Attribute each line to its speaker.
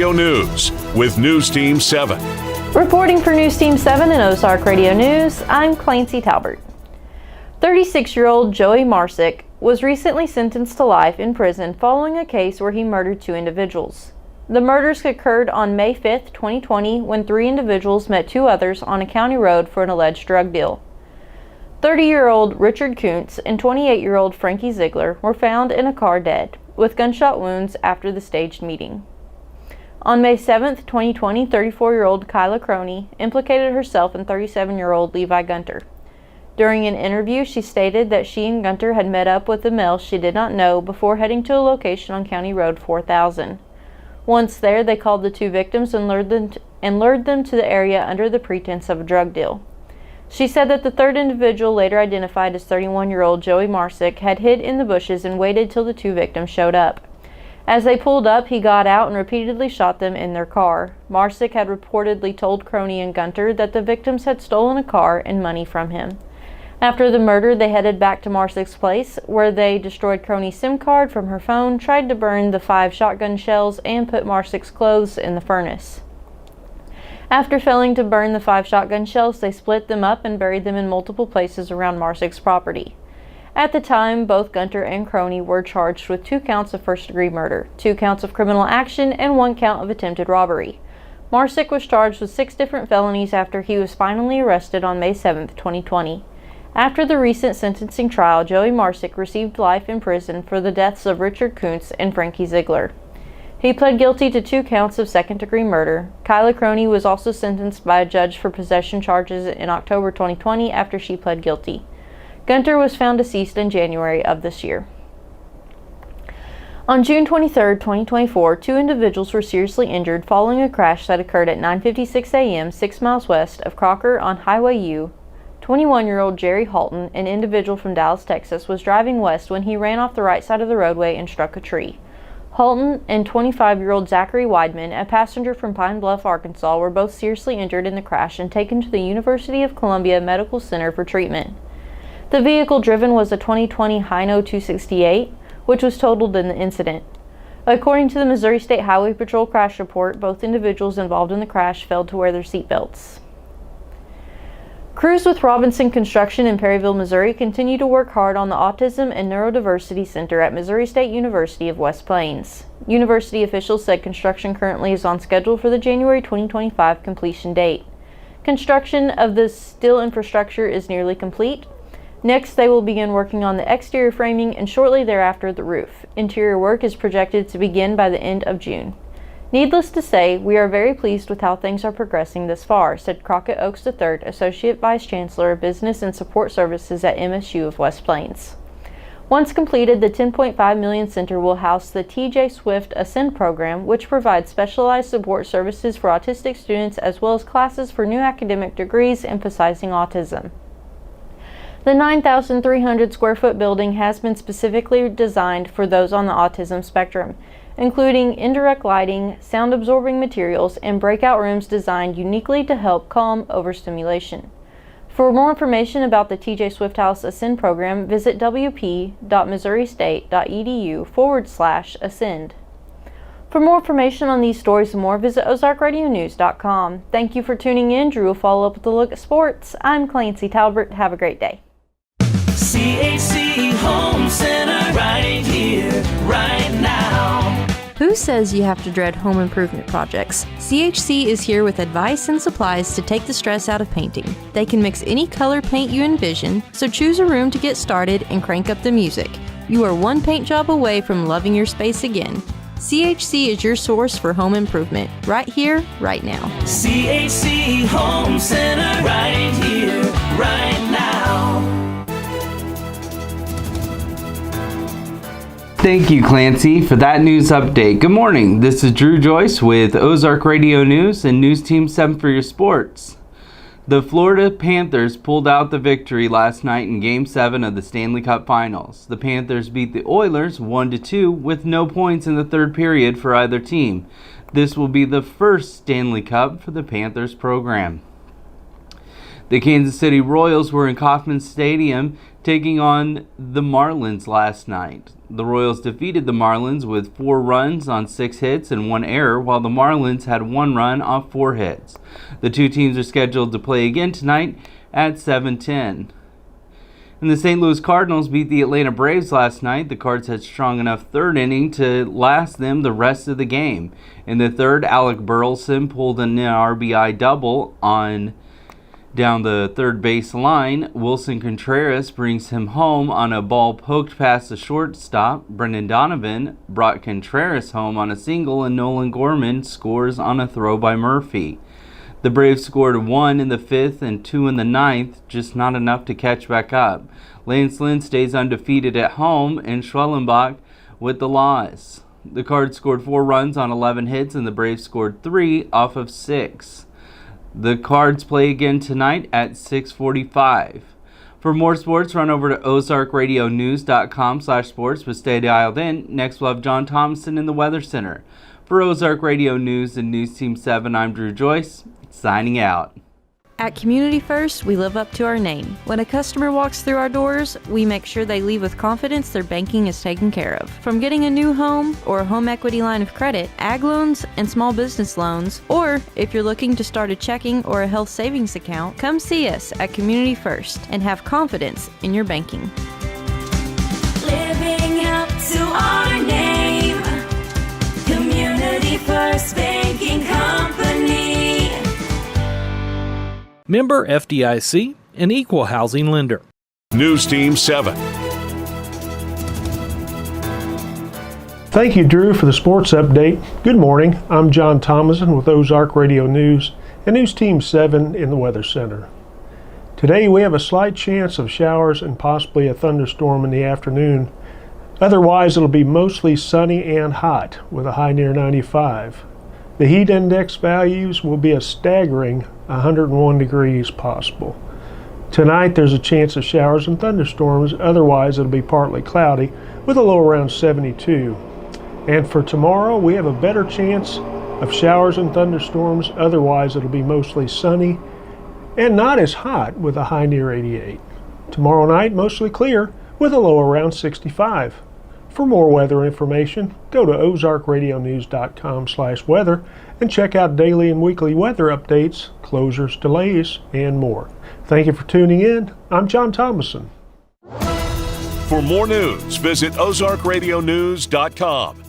Speaker 1: Radio News with News Team 7.
Speaker 2: Reporting for News Team 7 and Ozark Radio News, I'm Clancy Talbert. 36-year-old Joey Marcak was recently sentenced to life in prison following a case where he murdered 2 individuals. The murders occurred on May 5, 2020, when 3 individuals met 2 others on a county road for an alleged drug deal. 30-year-old Richard Kuntz and 28-year-old Frankie Ziegler were found in a car dead, with gunshot wounds after the staged meeting. On May 7, 2020, 34-year-old Kyla Croney implicated herself and 37-year-old Levi Gunter. During an interview, she stated that she and Gunter had met up with a male she did not know before heading to a location on County Road 4000. Once there, they called the 2 victims and lured them to the area under the pretense of a drug deal. She said that the 3rd individual, later identified as 31-year-old Joey Marcak, had hid in the bushes and waited till the 2 victims showed up. As they pulled up, he got out and repeatedly shot them in their car. Marcak had reportedly told Croney and Gunter that the victims had stolen a car and money from him. After the murder, they headed back to Marcak's place, where they destroyed Croney's SIM card from her phone, tried to burn the 5 shotgun shells, and put Marcak's clothes in the furnace. After failing to burn the 5 shotgun shells, they split them up and buried them in multiple places around Marcak's property. At the time, both Gunter and Croney were charged with 2 counts of first-degree murder, 2 counts of criminal action, and 1 count of attempted robbery. Marcak was charged with 6 different felonies after he was finally arrested on May 7, 2020. After the recent sentencing trial, Joey Marcak received life in prison for the deaths of Richard Kuntz and Frankie Ziegler. He pled guilty to 2 counts of second-degree murder. Kyla Croney was also sentenced by a judge for possession charges in October 2020 after she pled guilty. Gunter was found deceased in January of this year. On June 23, 2024, 2 individuals were seriously injured following a crash that occurred at 9:56 a.m. 6 miles west of Crocker on Highway U. 21-year-old Jerry Halton, an individual from Dallas, Texas, was driving west when he ran off the right side of the roadway and struck a tree. Halton and 25-year-old Zachary Weidman, a passenger from Pine Bluff, Arkansas, were both seriously injured in the crash and taken to the University of Columbia Medical Center for treatment. The vehicle driven was a 2020 Hino 268, which was totaled in the incident. According to the Missouri State Highway Patrol crash report, both individuals involved in the crash failed to wear their seatbelts. Crews with Robinson Construction in Perryville, Missouri continue to work hard on the Autism and Neurodiversity Center at Missouri State University of West Plains. University officials said construction currently is on schedule for the January 2025 completion date. Construction of the steel infrastructure is nearly complete. Next, they will begin working on the exterior framing and shortly thereafter the roof. Interior work is projected to begin by the end of June. Needless to say, we are very pleased with how things are progressing this far, said Crockett Oaks III, Associate Vice Chancellor of Business and Support Services at MSU of West Plains. Once completed, the $10.5 million center will house the T.J. Swift Ascend program, which provides specialized support services for autistic students as well as classes for new academic degrees emphasizing autism. The 9,300 square foot building has been specifically designed for those on the autism spectrum, including indirect lighting, sound-absorbing materials, and breakout rooms designed uniquely to help calm overstimulation. For more information about the T.J. Swift House Ascend program, visit wp.missouristate.edu/ascend. For more information on these stories and more, visit ozarkradionews.com. Thank you for tuning in. Drew will follow up with a look at sports. I'm Clancy Talbert. Have a great day.
Speaker 3: CHC Home Center, right here, right now.
Speaker 2: Who says you have to dread home improvement projects? CHC is here with advice and supplies to take the stress out of painting. They can mix any color paint you envision, so choose a room to get started and crank up the music. You are one paint job away from loving your space again. CHC is your source for home improvement, right here, right now.
Speaker 3: CHC Home Center, right here, right now.
Speaker 4: Thank you, Clancy, for that news update. Good morning. This is Drew Joyce with Ozark Radio News and News Team 7 for your sports. The Florida Panthers pulled out the victory last night in Game 7 of the Stanley Cup Finals. The Panthers beat the Oilers 1-2 with no points in the third period for either team. This will be the first Stanley Cup for the Panthers program. The Kansas City Royals were in Kauffman Stadium taking on the Marlins last night. The Royals defeated the Marlins with 4 runs on 6 hits and 1 error, while the Marlins had 1 run off 4 hits. The two teams are scheduled to play again tonight at 7:10. And the St. Louis Cardinals beat the Atlanta Braves last night. The Cards had strong enough third inning to last them the rest of the game. In the third, Alec Burleson pulled an RBI double on down the third base line. Wilson Contreras brings him home on a ball poked past the shortstop. Brendan Donovan brought Contreras home on a single, and Nolan Gorman scores on a throw by Murphy. The Braves scored 1 in the 5th and 2 in the 9th, just not enough to catch back up. Lance Lynn stays undefeated at home, and Schwellenbach with the loss. The Cards scored 4 runs on 11 hits, and the Braves scored 3 off of 6. The Cards play again tonight at 6:45. For more sports, run over to ozarkradionews.com/sports, but stay dialed in. Next, we'll have John Thompson in the Weather Center. For Ozark Radio News and News Team 7, I'm Drew Joyce, signing out.
Speaker 2: At Community First, we live up to our name. When a customer walks through our doors, we make sure they leave with confidence their banking is taken care of. From getting a new home or a home equity line of credit, ag loans, and small business loans, or if you're looking to start a checking or a health savings account, come see us at Community First and have confidence in your banking.
Speaker 3: Living up to our name, Community First Banking Company.
Speaker 5: Member FDIC, an equal housing lender.
Speaker 1: News Team 7.
Speaker 6: Thank you, Drew, for the sports update. Good morning. I'm John Thomason with Ozark Radio News and News Team 7 in the Weather Center. Today we have a slight chance of showers and possibly a thunderstorm in the afternoon. Otherwise, it'll be mostly sunny and hot with a high near 95. The heat index values will be a staggering 101 degrees possible. Tonight there's a chance of showers and thunderstorms, otherwise it'll be partly cloudy with a low around 72. And for tomorrow we have a better chance of showers and thunderstorms, otherwise it'll be mostly sunny and not as hot with a high near 88. Tomorrow night mostly clear with a low around 65. For more weather information, go to ozarkradionews.com/weather and check out daily and weekly weather updates, closures, delays, and more. Thank you for tuning in. I'm John Thomason.
Speaker 1: For more news, visit ozarkradionews.com.